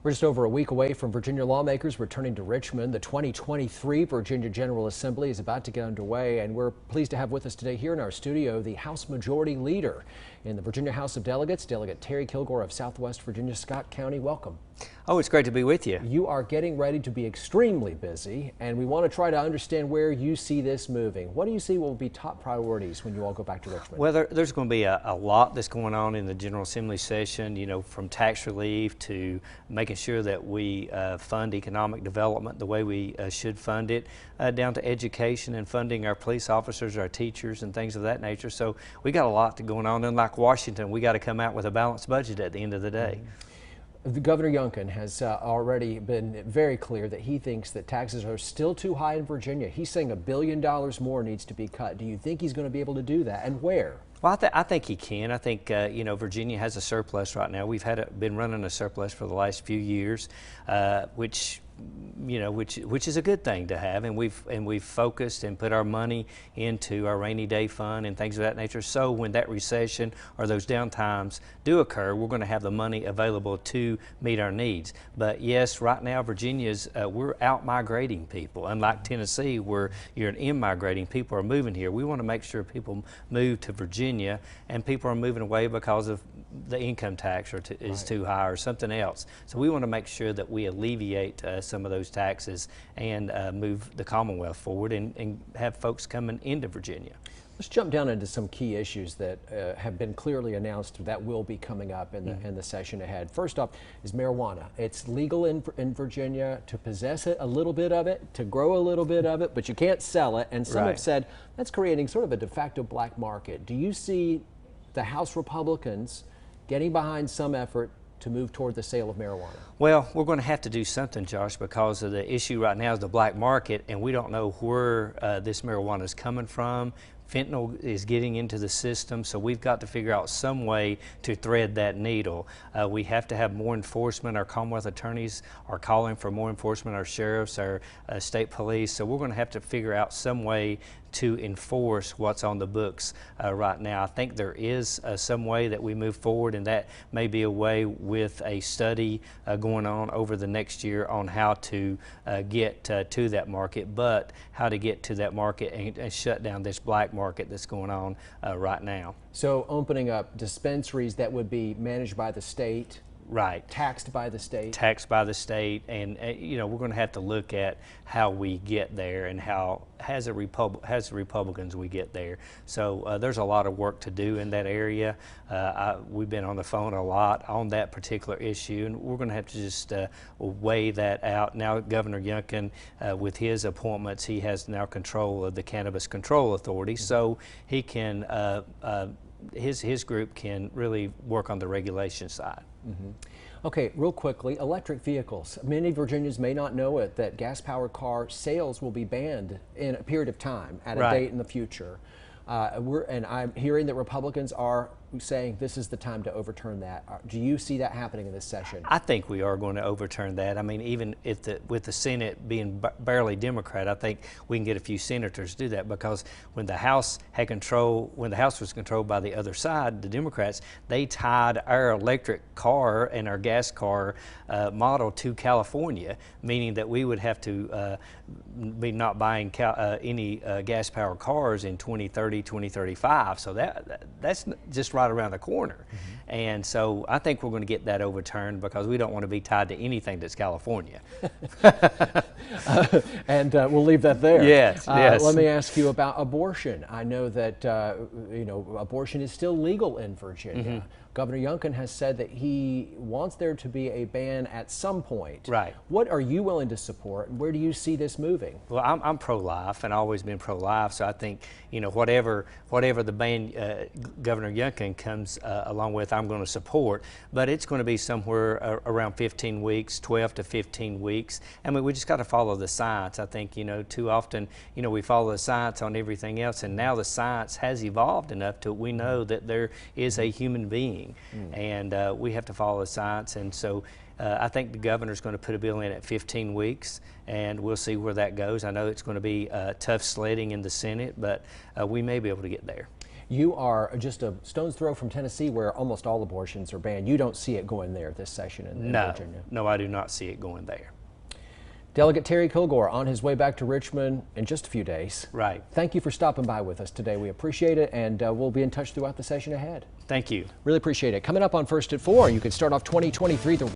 We're just over a week away from Virginia lawmakers returning to Richmond. The 2023 Virginia General Assembly is about to get underway, and we're pleased to have with us today here in our studio the House Majority Leader in the Virginia House of Delegates, Delegate Terry Kilgore of Southwest Virginia, Scott County. Welcome. Oh, it's great to be with you. You are getting ready to be extremely busy, and we want to try to understand where you see this moving. What do you see will be top priorities when you all go back to Richmond? Well, there's going to be a lot that's going on in the General Assembly session, you know, from tax relief to making sure that we fund economic development the way we should fund it, down to education and funding our police officers, our teachers, and things of that nature. So we got a lot going on. Unlike Washington, we got to come out with a balanced budget at the end of the day. The Governor Youngkin has already been very clear that he thinks that taxes are still too high in Virginia. He's saying $1 billion more needs to be cut. Do you think he's going to be able to do that, and where? Well, I think he can. I think you know, Virginia has a surplus right now. We've been running a surplus for the last few years, which is a good thing to have, and we've focused and put our money into our rainy day fund and things of that nature. So when that recession or those down times do occur, we're going to have the money available to meet our needs. But yes, right now Virginia's we're out migrating people, unlike Tennessee, where you're an in-migrating. People are moving here. We want to make sure people move to Virginia, and people are moving away because of the income tax is too high or something else. So we want to make sure that we alleviate some of those taxes and move the Commonwealth forward and have folks coming into Virginia. Let's jump down into some key issues that have been clearly announced that will be coming up in the session ahead. First up is marijuana. It's legal in Virginia to possess it, a little bit of it, to grow a little bit of it, but you can't sell it. And some have said that's creating sort of a de facto black market. Do you see the House Republicans getting behind some effort to move toward the sale of marijuana? Well, we're going to have to do something, Josh, because of the issue right now is the black market, and we don't know where this marijuana is coming from. Fentanyl is getting into the system, so we've got to figure out some way to thread that needle. We have to have more enforcement. Our Commonwealth attorneys are calling for more enforcement, our sheriffs, our state police, so we're going to have to figure out some way to enforce what's on the books right now. I think there is some way that we move forward, and that may be a way with a study going on over the next year on how to get to that market, but how to get to that market and shut down this black market that's going on right now. So opening up dispensaries that would be managed by the state, right, taxed by the state. Taxed by the state, and you know, we're going to have to look at how we get there and how as the Republicans we get there. So there's a lot of work to do in that area. We've been on the phone a lot on that particular issue, and we're going to have to just weigh that out. Now Governor Youngkin, with his appointments, he has now control of the Cannabis Control Authority, so he can his group can really work on the regulation side. Okay, real quickly, electric vehicles. Many Virginians may not know it, that gas-powered car sales will be banned in a period of time at a date in the future. And I'm hearing that Republicans are saying this is the time to overturn that. Do you see that happening in this session? I think we are going to overturn that. I mean, even if with the Senate being barely Democrat, I think we can get a few senators to do that, because when the House had control, when the House was controlled by the other side, the Democrats, they tied our electric car and our gas car model to California, meaning that we would have to be not buying any gas-powered cars in 2030, 2035. So that's just right around the corner. And so I think we're going to get that overturned, because we don't want to be tied to anything that's California. And we'll leave that there. Yes, yes. Let me ask you about abortion. I know that you know, abortion is still legal in Virginia. Governor Youngkin has said that he wants there to be a ban at some point. Right. What are you willing to support, and where do you see this moving? Well, I'm pro-life and always been pro-life, so I think, you know, whatever the ban Governor Youngkin comes along with, I'm going to support. But it's going to be somewhere around 15 weeks, 12 to 15 weeks. I mean, we just got to follow the science. I think, you know, too often, you know, we follow the science on everything else, and now the science has evolved enough to we know that there is a human being. And we have to follow the science, and so I think the governor's going to put a bill in at 15 weeks, and we'll see where that goes. I know it's going to be tough sledding in the Senate, but we may be able to get there. You are just a stone's throw from Tennessee, where almost all abortions are banned. You don't see it going there this session in Virginia. No, I do not see it going there. Delegate Terry Kilgore on his way back to Richmond in just a few days. Right. Thank you for stopping by with us today. We appreciate it, and we'll be in touch throughout the session ahead. Thank you. Really appreciate it. Coming up on First at 4, you can start off 2023 the